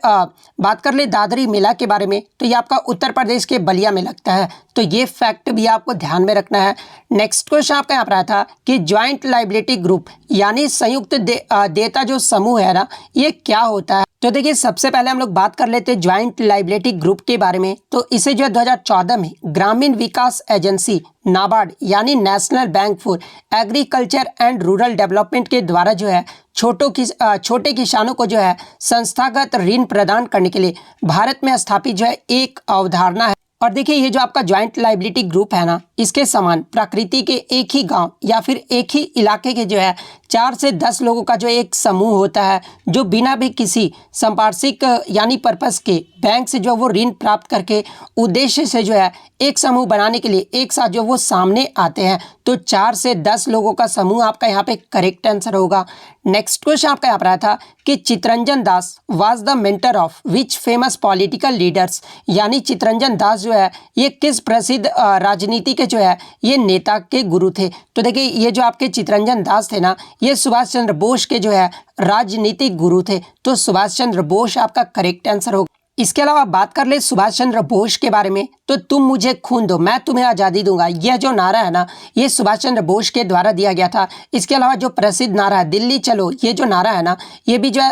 बात कर ले दादरी मेला के बारे में तो ये आपका उत्तर प्रदेश के बलिया में लगता है। तो ये फैक्ट भी आपको ध्यान में रखना है। नेक्स्ट क्वेश्चन आपका यहाँ पर आया था कि ज्वाइंट लायबिलिटी ग्रुप यानी संयुक्त देयता जो समूह है ना, ये क्या होता है। तो देखिए सबसे पहले हम लोग बात कर लेते हैं ज्वाइंट लायबिलिटी ग्रुप के बारे में। तो इसे जो है 2014 में ग्रामीण विकास एजेंसी नाबार्ड यानी national bank for agriculture and rural development के द्वारा जो है छोटे किसानों को जो है संस्थागत ऋण प्रदान करने के लिए भारत में स्थापित जो है एक अवधारणा है। और देखिए ये जो आपका ज्वाइंट लायबिलिटी ग्रुप है ना, इसके समान प्रकृति के एक ही गांव या फिर एक ही इलाके के जो है 4 से 10 लोगों का जो एक समूह होता है जो बिना भी किसी संपार्श्विक यानी पर्पस के बैंक से जो वो ऋण प्राप्त करके उद्देश्य से जो है एक समूह बनाने के लिए एक साथ जो वो सामने आते हैं। तो 4 से 10 लोगों का समूह आपका यहाँ पे करेक्ट आंसर होगा। नेक्स्ट क्वेश्चन आपका यहाँ पर आया था कि Chittaranjan Das was the mentor of which famous political leaders, यानी चितरंजन दास जो है ये किस प्रसिद्ध राजनीति के जो है ये नेता के गुरु थे। तो देखिए ये जो आपके चितरंजन दास थे ना, ये सुभाष चंद्र बोस के जो है राजनीतिक गुरु थे। तो सुभाष चंद्र बोस आपका करेक्ट आंसर होगा। इसके अलावा बात कर ले सुभाष चंद्र बोस के बारे में तो तुम मुझे खून दो मैं तुम्हें आज़ादी दूंगा, यह जो नारा है ना, ये सुभाष चंद्र बोस के द्वारा दिया गया था। इसके अलावा जो प्रसिद्ध नारा है दिल्ली चलो, ये जो नारा है ना, ये भी जो है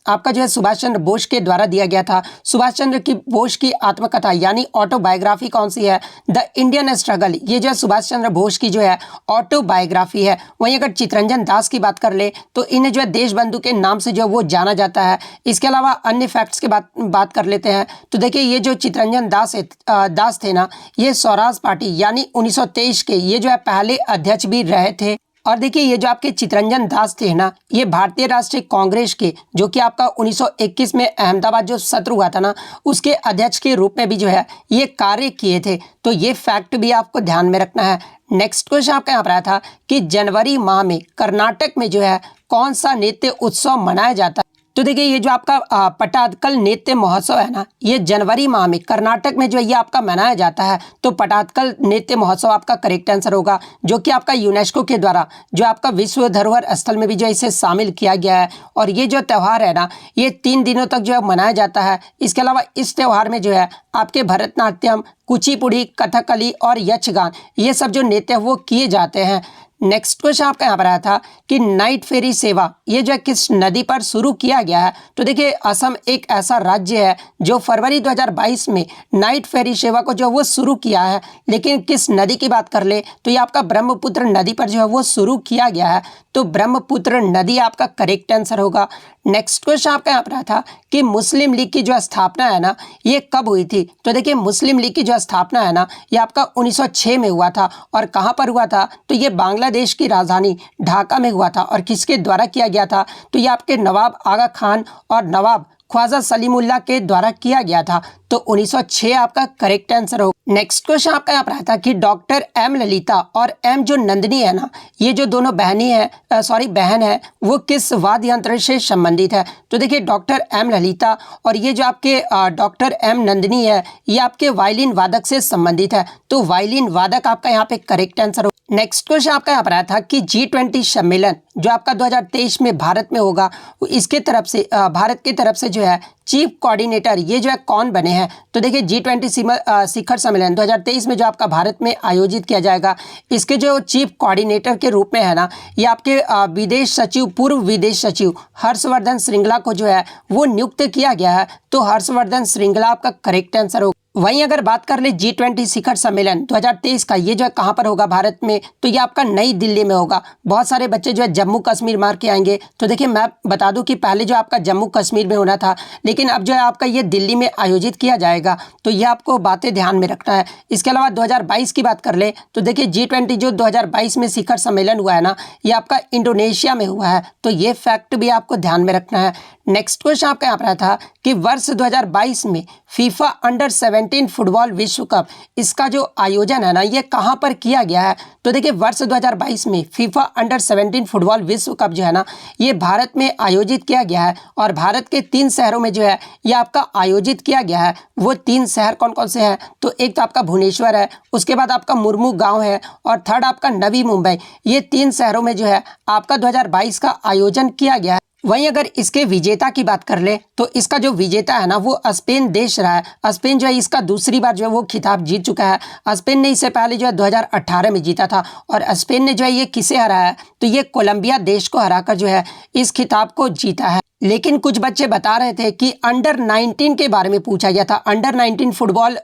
आपका जो है सुभाष चंद्र बोस के द्वारा दिया गया था। सुभाष चंद्र की बोस की आत्मकथा यानी ऑटोबायोग्राफी कौन सी है, द इंडियन स्ट्रगल, ये जो है सुभाष चंद्र बोस की जो है ऑटोबायोग्राफी है। वहीं अगर चितरंजन दास की बात कर ले तो इन्हें जो है देश बंधु के नाम से जो वो जाना जाता है। इसके अलावा अन्य फैक्ट्स के बात कर लेते हैं। तो देखिए ये जो चितरंजन दास थे ना, ये स्वराज पार्टी यानी 1923 के ये जो है पहले अध्यक्ष भी रहे थे। और देखिए ये जो आपके चितरंजन दास थे ना, ये भारतीय राष्ट्रीय कांग्रेस के जो कि आपका 1921 में अहमदाबाद जो सत्र हुआ था ना, उसके अध्यक्ष के रूप में भी जो है ये कार्य किए थे। तो ये फैक्ट भी आपको ध्यान में रखना है। नेक्स्ट क्वेश्चन आपका यहाँ पर आया था कि जनवरी माह में कर्नाटक में जो है कौन सा नृत्य उत्सव मनाया जाता है। तो देखिए ये जो आपका पटादकल नृत्य महोत्सव है ना, ये जनवरी माह में कर्नाटक में जो ये आपका मनाया जाता है। तो पटादकल नृत्य महोत्सव आपका करेक्ट आंसर होगा, जो कि आपका यूनेस्को के द्वारा जो आपका विश्व धरोहर स्थल में भी जो इसे शामिल किया गया है। और ये जो त्यौहार है ना, ये 3 दिनों तक जो है मनाया जाता है। इसके अलावा इस त्यौहार में जो है आपके भरतनाट्यम, कुचिपुड़ी, कथकली और यक्षगान ये सब जो नृत्य वो किए जाते हैं। नेक्स्ट क्वेश्चन आपका यहाँ पर आया था कि नाइट फेरी सेवा ये जो है किस नदी पर शुरू किया गया है। तो देखिए असम एक ऐसा राज्य है जो फरवरी 2022 में नाइट फेरी सेवा को जो वो शुरू किया है, लेकिन किस नदी की बात कर ले तो ये आपका ब्रह्मपुत्र नदी पर जो है वो शुरू किया गया है। तो ब्रह्मपुत्र नदी आपका करेक्ट आंसर होगा। नेक्स्ट क्वेश्चन आपका यहाँ पर आया था कि मुस्लिम लीग की जो स्थापना है ना, ये कब हुई थी। तो देखिए मुस्लिम लीग की जो स्थापना है ना, ये आपका 1906 में हुआ था। और कहाँ पर हुआ था, तो ये बांग्लादेश की राजधानी ढाका में हुआ था। और किसके द्वारा किया गया था, तो ये आपके नवाब आगा खान और नवाब ख्वाजा सलीमुल्लाह के द्वारा किया गया था। तो 1906 आपका करेक्ट आंसर हो। नेक्स्ट क्वेश्चन आपका यहाँ पर आता है कि डॉक्टर एम ललिता और एम जो नंदिनी है ना, ये जो दोनों बहन है वो किस वाद्य यंत्र से संबंधित है। तो देखिए डॉक्टर एम ललिता और ये जो आपके डॉक्टर एम नंदिनी है, ये आपके वायलिन वादक से संबंधित है। तो वायलिन वादक आपका यहाँ पे करेक्ट आंसर हो। नेक्स्ट क्वेश्चन आपका यहाँ पर आया था कि G20 सम्मेलन जो आपका 2023 में भारत में होगा, इसके तरफ से भारत की तरफ से जो है चीफ कोऑर्डिनेटर ये जो है कौन बने हैं। तो देखिए G20 शिखर सम्मेलन 2023 में जो आपका भारत में आयोजित किया जाएगा, इसके जो चीफ कोऑर्डिनेटर के रूप में है ना, ये आपके पूर्व विदेश सचिव हर्षवर्धन श्रृंगला को जो है वो नियुक्त किया गया है। तो हर्षवर्धन श्रृंगला आपका करेक्ट आंसर होगा। वहीं अगर बात कर ले G20 शिखर सम्मेलन 2023 का, ये जो है कहाँ पर होगा भारत में, तो ये आपका नई दिल्ली में होगा। बहुत सारे बच्चे जो है जम्मू कश्मीर मार के आएंगे, तो देखिए मैं बता दूं कि पहले जो आपका जम्मू कश्मीर में होना था, लेकिन अब जो है आपका ये दिल्ली में आयोजित किया जाएगा, तो ये आपको बातें ध्यान में रखना है। इसके अलावा 2022 की बात कर ले तो देखिए G20 जो 2022 में शिखर सम्मेलन हुआ है ना, ये आपका इंडोनेशिया में हुआ है, तो ये फैक्ट भी आपको ध्यान में रखना है। नेक्स्ट क्वेश्चन आपका यहाँ पर आया था कि वर्ष 2022 में फीफा अंडर 17 फुटबॉल विश्व कप, इसका जो आयोजन है ना, ये कहाँ पर किया गया है, तो देखिए वर्ष 2022 में फीफा अंडर 17 फुटबॉल विश्व कप जो है ना, ये भारत में आयोजित किया गया है और भारत के 3 शहरों में जो है ये आपका आयोजित किया गया है। वो 3 शहर कौन कौन से हैं, तो एक तो आपका भुवनेश्वर है, उसके बाद आपका मुर्मू गाँव है और थर्ड आपका नवी मुंबई। ये 3 शहरों में जो है आपका 2022 का आयोजन किया गया है। वहीं अगर इसके विजेता की बात कर ले तो इसका जो विजेता है ना, वो स्पेन देश रहा है। स्पेन जो है इसका दूसरी बार जो है वो खिताब जीत चुका है। स्पेन ने इससे पहले जो है 2018 में जीता था और स्पेन ने जो है ये किसे हराया है, तो ये कोलंबिया देश को हराकर जो है इस खिताब को जीता है। लेकिन कुछ बच्चे बता रहे थे कि अंडर 19 के बारे में पूछा गया था, अंडर 19 फुटबॉल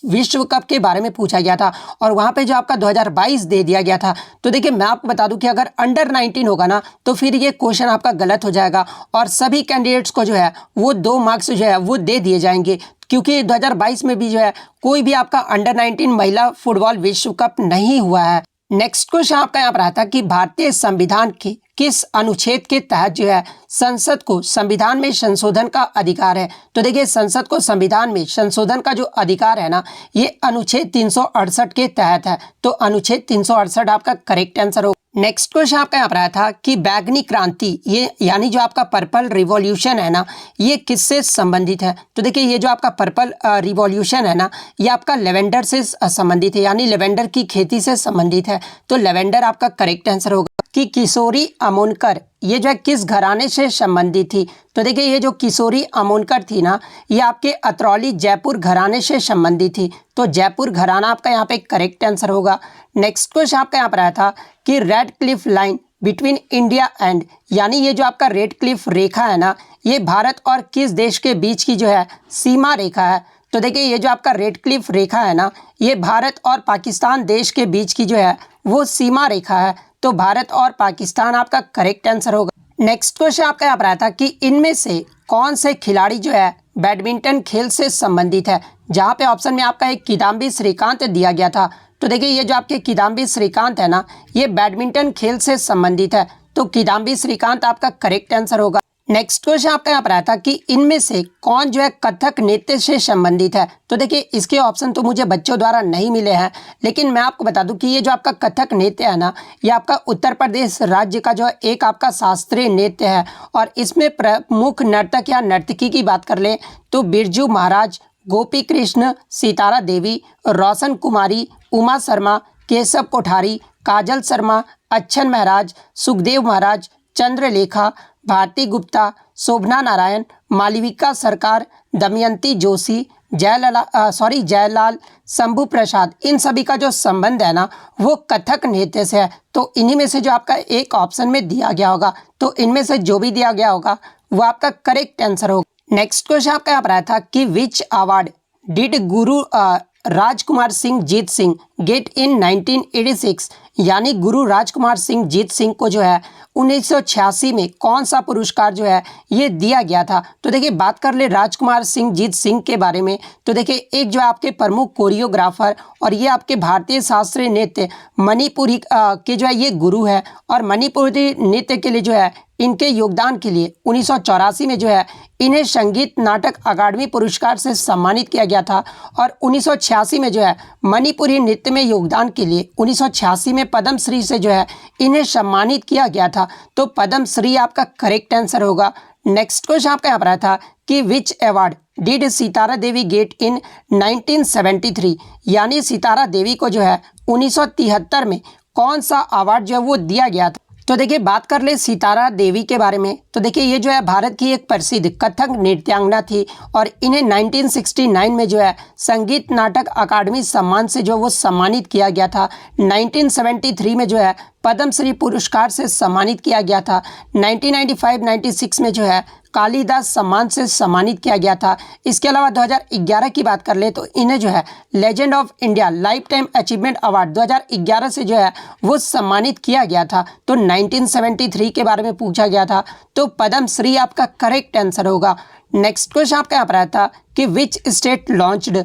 विश्व कप के बारे में पूछा गया था और वहाँ पे जो आपका 2022 दे दिया गया था। तो देखिए मैं आपको बता दूं कि अगर अंडर 19 होगा ना, तो फिर ये क्वेश्चन आपका गलत हो जाएगा और सभी कैंडिडेट्स को जो है वो 2 मार्क्स जो है वो दे दिए जाएंगे, क्योंकि 2022 में भी जो है कोई भी आपका अंडर 19 महिला फुटबॉल विश्व कप नहीं हुआ है। नेक्स्ट क्वेश्चन आपका यहाँ पर आता है कि भारतीय संविधान के किस अनुच्छेद के तहत जो है संसद को संविधान में संशोधन का अधिकार है, तो देखिए संसद को संविधान में संशोधन का जो अधिकार है ना, ये अनुच्छेद 368 के तहत है, तो अनुच्छेद 368 आपका करेक्ट आंसर होगा। नेक्स्ट क्वेश्चन आपका यहाँ पर आया था कि बैगनी क्रांति, ये यानी जो आपका पर्पल रिवॉल्यूशन है ना, ये किससे संबंधित है, तो देखिए ये जो आपका पर्पल रिवॉल्यूशन है ना, ये आपका लेवेंडर से संबंधित है, यानी लेवेंडर की खेती से संबंधित है, तो लेवेंडर आपका करेक्ट आंसर होगा। कि किशोरी अमोनकर ये जो है किस घराने से संबंधित थी, तो देखिए ये जो किशोरी अमोनकर थी ना, ये आपके अतरौली जयपुर घराने से संबंधित थी, तो जयपुर घराना आपका यहाँ पे करेक्ट आंसर होगा। नेक्स्ट क्वेश्चन आपका यहाँ पर आया था कि red Cliff line between India and, यानी ये जो आपका रेड क्लिफ रेखा है ना, ये भारत और किस देश के बीच की जो है सीमा रेखा है, तो देखिए ये जो आपका रेड क्लिफ रेखा है ना, ये भारत और पाकिस्तान देश के बीच की जो है वो सीमा रेखा है, तो भारत और पाकिस्तान आपका करेक्ट आंसर होगा। नेक्स्ट क्वेश्चन आपका यहाँ पर आया था कि इनमें से कौन से खिलाड़ी जो है बैडमिंटन खेल से संबंधित है, जहाँ पे ऑप्शन में आपका एक किदाम्बी श्रीकांत दिया गया था, तो देखिए ये जो आपके किदाम्बी श्रीकांत है ना, ये बैडमिंटन खेल से संबंधित है, तो किदाम्बी श्रीकांत आपका करेक्ट आंसर होगा। नेक्स्ट क्वेश्चन आपका यहाँ पर आया था कि इनमें से कौन जो है कथक नृत्य से संबंधित है, तो देखिए इसके ऑप्शन तो मुझे बच्चों द्वारा नहीं मिले हैं, लेकिन मैं आपको बता दूं कि ये जो आपका कथक नृत्य है ना, ये आपका उत्तर प्रदेश राज्य का जो है एक आपका शास्त्रीय नृत्य है और इसमें प्रमुख नर्तक या नर्तकी की बात कर ले तो बिरजू महाराज, गोपी कृष्ण, सितारा देवी, रोशन कुमारी, उमा शर्मा, केशव कोठारी, काजल शर्मा, अच्छन महाराज, सुखदेव महाराज, चंद्रलेखा, भारती गुप्ता, शोभना नारायण, मालविका सरकार, दमयंती जोशी, जयलाल, शंभू प्रसाद, इन सभी का जो संबंध है ना वो कथक नृत्य से है, तो इन्हीं में से जो आपका एक ऑप्शन में दिया गया होगा, तो इनमें से जो भी दिया गया होगा वो आपका करेक्ट आंसर होगा। नेक्स्ट क्वेश्चन आपका यहाँ पर आया था कि which award did Guru Rajkumar Singh Jeet Singh get in 1986, यानी गुरु राजकुमार सिंह जीत सिंह को जो है 1986 में कौन सा पुरस्कार जो है ये दिया गया था, तो देखिए बात कर ले राजकुमार सिंह जीत सिंह के बारे में, तो देखिए एक जो आपके प्रमुख कोरियोग्राफर और ये आपके भारतीय शास्त्रीय नृत्य मणिपुरी के जो है ये गुरु है और मणिपुरी नृत्य के लिए जो है इनके योगदान के लिए 1984 में जो है इन्हें संगीत नाटक अकादमी पुरस्कार से सम्मानित किया गया था और 1986 में जो है मणिपुरी नृत्य में योगदान के लिए 1986 में पद्मश्री से जो है इन्हें सम्मानित किया गया था, तो पद्मश्री आपका करेक्ट आंसर होगा। नेक्स्ट क्वेश्चन आपका यहाँ पर आया था कि which award did Sitara Devi get in 1973, यानी सितारा देवी को जो है 1973 में कौन सा अवार्ड जो है वो दिया गया था, तो देखिए बात कर ले सितारा देवी के बारे में, तो देखिए ये जो है भारत की एक प्रसिद्ध कथक नृत्यांगना थी और इन्हें 1969 में जो है संगीत नाटक अकादमी सम्मान से जो वो सम्मानित किया गया था। 1973 में जो है पद्मश्री पुरस्कार से सम्मानित किया गया था। 1995-96 में जो है कालिदास सम्मान से सम्मानित किया गया था। इसके अलावा 2011 की बात कर ले तो इन्हें जो है legend of India life time achievement award 2011 से जो है वो सम्मानित किया गया था। तो 1973 के बारे में पूछा गया था, तो पद्मश्री आपका करेक्ट आंसर होगा। नेक्स्ट क्वेश्चन आपका यहाँ पर आया था कि which state launched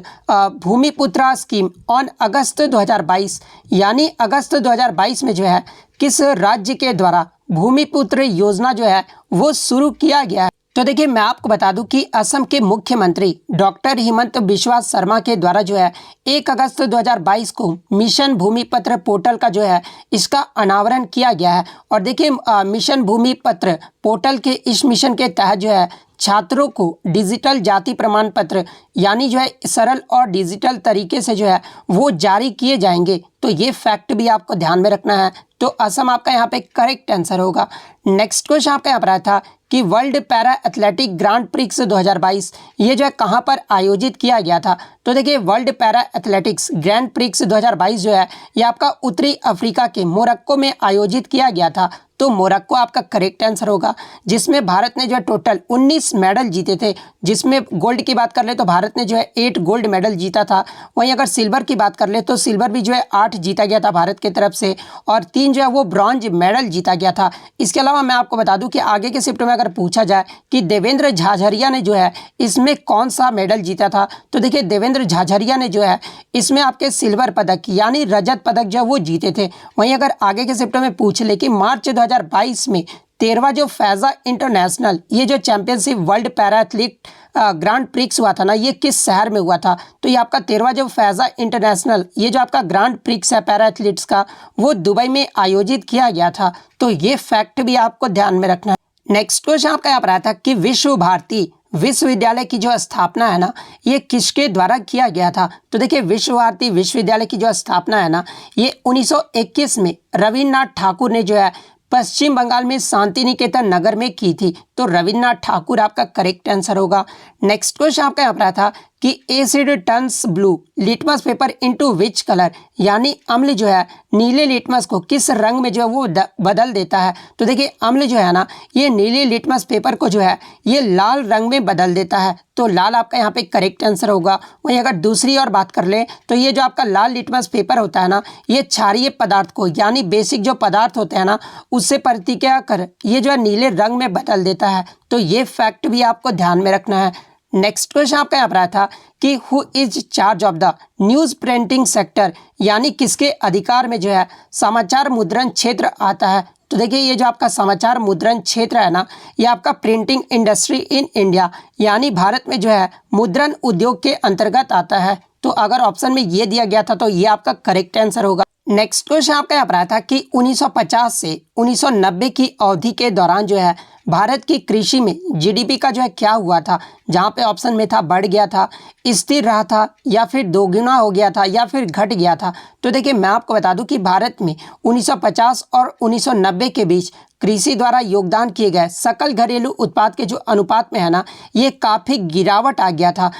Bhumiputra scheme on August 2022, यानी अगस्त 2022 में जो है किस राज्य के द्वारा भूमिपुत्र योजना जो है वो शुरू किया गया है। तो देखिए मैं आपको बता दूं कि असम के मुख्यमंत्री डॉक्टर हिमंत बिस्वा शर्मा के द्वारा जो है 1 अगस्त 2022 को मिशन भूमिपत्र पोर्टल का जो है इसका अनावरण किया गया है। और देखिए मिशन भूमिपत्र पोर्टल के इस मिशन के तहत जो है छात्रों को डिजिटल जाति प्रमाण पत्र यानी जो है सरल और डिजिटल तरीके से जो है वो जारी किए जाएंगे। तो ये फैक्ट भी आपको ध्यान में रखना है। तो असम आपका यहाँ पे करेक्ट आंसर होगा। नेक्स्ट क्वेश्चन आपका यहाँ पर आया था कि world para athletic grand prix 2022 ये जो है कहाँ पर आयोजित किया गया था। तो देखिए world para athletics grand prix 2022 जो है ये आपका उत्तरी अफ्रीका के मोरक्को में आयोजित किया गया था। तो मोरक्को आपका करेक्ट आंसर होगा, जिसमें भारत ने जो है टोटल 19 मेडल जीते थे। जिसमें गोल्ड की बात कर ले तो भारत ने जो है 8 गोल्ड मेडल जीता था। वहीं अगर सिल्वर की बात कर ले तो सिल्वर भी जो है 8 जीता गया था भारत की तरफ से, और 3 जो है वो ब्रॉन्ज मेडल जीता गया था। इसके अलावा मैं आपको बता दूं कि आगे के शिफ्ट में अगर पूछा जाए कि देवेंद्र झाझरिया ने जो है इसमें कौन सा मेडल जीता था, तो देखिए देवेंद्र झाझरिया ने जो है इसमें आपके सिल्वर पदक यानी रजत पदक जो है वो जीते थे। वहीं अगर आगे के शिफ्ट में पूछ ले कि मार्च 2022 में 13वां जो फैजा इंटरनेशनल ये जो championship world para athlete grand prix हुआ था ना, ये किस शहर में हुआ था, तो ये आपका 13वां जो फैजा इंटरनेशनल ये जो आपका ग्रांड प्रिक्स है पैरा एथलीट्स का वो दुबई में आयोजित किया गया था। तो ये फैक्ट भी आपको ध्यान में रखना है। नेक्स्ट क्वेश्चन आपका यहाँ पर आया था कि विश्व भारती विश्वविद्यालय की जो स्थापना है ना ये किसके द्वारा किया गया था। तो देखिए विश्व भारती विश्वविद्यालय की जो स्थापना है ना ये 1921 में रविन्द्रनाथ ठाकुर ने जो है पश्चिम बंगाल में शांति निकेतन नगर में की थी। तो रविन्द्रनाथ ठाकुर आपका करेक्ट आंसर होगा। नेक्स्ट क्वेश्चन आपका यहाँ पर था कि asset turns blue litmus paper into which colour, यानी अम्ल जो है नीले लिटमस को किस रंग में जो है वो बदल देता है। तो देखिए अम्ल जो है ना ये नीले लिटमस पेपर को जो है ये लाल रंग में बदल देता है। तो लाल आपका यहाँ पे करेक्ट आंसर होगा। वहीं अगर दूसरी और बात कर ले तो ये जो आपका लाल लिटमस पेपर होता है ना ये क्षारीय पदार्थ को यानी बेसिक जो पदार्थ होते हैं ना उससे प्रतिक्रिया कर ये जो है नीले रंग में बदल देता है। तो ये फैक्ट भी आपको ध्यान में रखना है। नेक्स्ट क्वेश्चन आपका यहाँ पर आया था कि who is charge of the news printing sector, यानी किसके अधिकार में जो है समाचार मुद्रण क्षेत्र आता है। तो देखिए ये जो आपका समाचार मुद्रण क्षेत्र है ना ये आपका प्रिंटिंग इंडस्ट्री इन इंडिया यानी भारत में जो है मुद्रण उद्योग के अंतर्गत आता है। तो अगर ऑप्शन में ये दिया गया था तो ये आपका करेक्ट आंसर होगा। नेक्स्ट क्वेश्चन आपका यहाँ पर आया था कि 1950 से 1990 की अवधि के दौरान जो है भारत की कृषि में जीडीपी का जो है क्या हुआ था, जहाँ पे ऑप्शन में था बढ़ गया था, स्थिर रहा था, या फिर दोगुना हो गया था, या फिर घट गया था। तो देखिए मैं आपको बता दूं कि भारत में 1950 और 1990 के बीच कृषि द्वारा योगदान किए गए सकल घरेलू उत्पाद के जो अनुपात में है ना ये काफ़ी गिरावट आ गया था।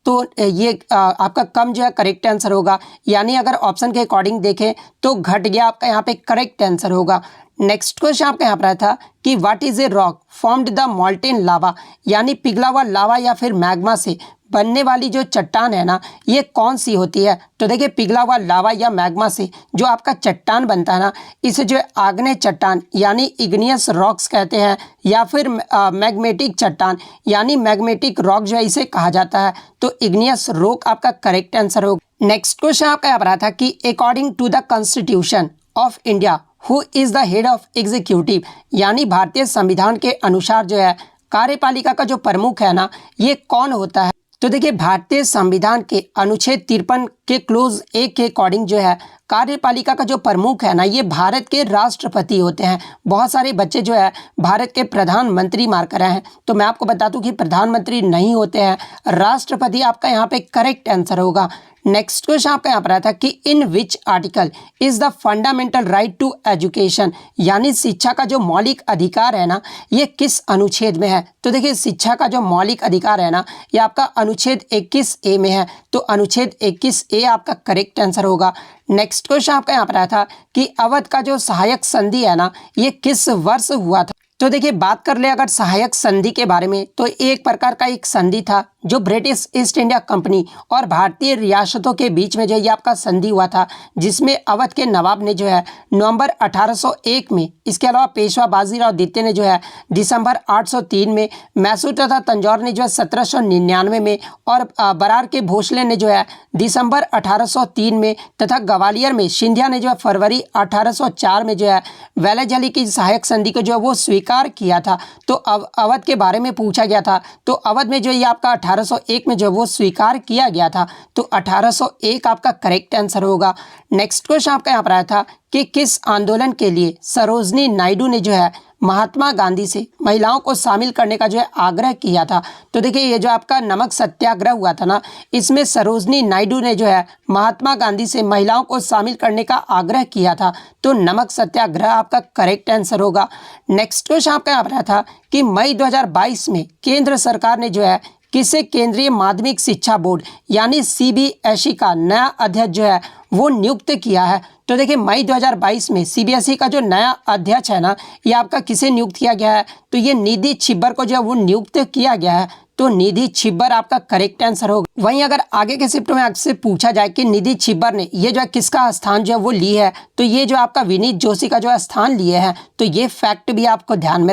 तो ये आपका कम जो है करेक्ट आंसर होगा, यानी अगर ऑप्शन के अकॉर्डिंग देखें तो घट गया आपका यहाँ पे करेक्ट आंसर होगा। नेक्स्ट क्वेश्चन आपका यहाँ पर आया था कि what is a rock formed the molten lava, यानी पिघला हुआ लावा या फिर मैग्मा से बनने वाली जो चट्टान है ना ये कौन सी होती है। तो देखिए पिघला हुआ लावा या मैग्मा से जो आपका चट्टान बनता है ना इसे जो है आग्नेय चट्टान यानी इग्नियस रॉक्स कहते हैं, या फिर मैग्मेटिक चट्टान यानी मैग्मेटिक रॉक जो है इसे कहा जाता है। तो इग्नियस रॉक आपका करेक्ट आंसर होगा। नेक्स्ट क्वेश्चन आपका यहाँ पर था कि according to the constitution of India who is the head of executive, यानी भारतीय संविधान के अनुसार जो है कार्यपालिका का जो प्रमुख है ना ये कौन होता है। तो देखिए भारतीय संविधान के अनुच्छेद 53 के क्लोज 1 के अकॉर्डिंग जो है कार्यपालिका का जो प्रमुख है ना ये भारत के राष्ट्रपति होते हैं। बहुत सारे बच्चे जो है भारत के प्रधानमंत्री मार कर रहे हैं, तो मैं आपको बता दूं कि प्रधानमंत्री नहीं होते हैं, राष्ट्रपति आपका यहाँ पे करेक्ट आंसर होगा। नेक्स्ट क्वेश्चन आपका यहाँ पर आया था कि in which article is the fundamental right to education, यानी शिक्षा का जो मौलिक अधिकार है ना ये किस अनुच्छेद में है। तो देखिए शिक्षा का जो मौलिक अधिकार है ना ये आपका अनुच्छेद 21A में है। तो अनुच्छेद 21A ए आपका करेक्ट आंसर होगा। नेक्स्ट क्वेश्चन आपका यहाँ पर आया था कि अवध का जो सहायक संधि है ना, ये किस वर्ष हुआ था। तो देखिए, बात कर ले अगर सहायक संधि के बारे में, तो एक प्रकार का एक संधि था जो ब्रिटिश ईस्ट इंडिया कंपनी और भारतीय रियासतों के बीच में जो ये आपका संधि हुआ था, जिसमें अवध के नवाब ने जो है नवंबर 1801 में, इसके अलावा पेशवा बाजीराव द्वितीय ने जो है दिसंबर 803 में, मैसूर तथा तंजौर ने जो है 1799 में, और बरार के भोसले ने जो है दिसंबर 1803 में, तथा ग्वालियर में सिंधिया ने जो है फरवरी 1804 में जो है वेलाजली की सहायक संधि को जो है वो स्वीकार किया था। तो अवध के बारे में पूछा गया था, तो अवध में जो ये आपका 1801 में जो वो स्वीकार किया गया था, तो 1801 आपका करेक्ट आंसर होगा। नेक्स्ट क्वेश्चन आपका यहाँ पर आया था कि किस आंदोलन के लिए सरोजनी नायडू ने जो है महात्मा गांधी से महिलाओं को शामिल करने का जो है आग्रह किया था। तो देखिए, ये जो आपका नमक सत्याग्रह हुआ था ना, इसमें सरोजनी नायडू ने जो है महात्मा गांधी से महिलाओं को शामिल करने का आग्रह किया था। तो नमक सत्याग्रह आपका करेक्ट आंसर होगा। नेक्स्ट क्वेश्चन आपका यहाँ पर आया था कि मई 2022 में केंद्र सरकार ने जो है किसे केंद्रीय माध्यमिक शिक्षा बोर्ड यानी सीबीएसई का नया अध्यक्ष जो है वो नियुक्त किया है। तो देखिए, मई 2022 में सीबीएसई का जो नया अध्यक्ष है ना, ये आपका किसे नियुक्त किया गया है, तो ये निधि छिब्बर को जो है वो नियुक्त किया गया है। तो निधि छिब्बर आपका करेक्ट आंसर होगा। वहीं अगर आगे के शिफ्ट में आपसे पूछा जाए कि निधि छिब्बर ने ये जो है किसका स्थान जो है वो ली है, तो ये जो आपका विनीत जोशी का जो है स्थान लिए हैं। तो ये फैक्ट भी आपको ध्यान में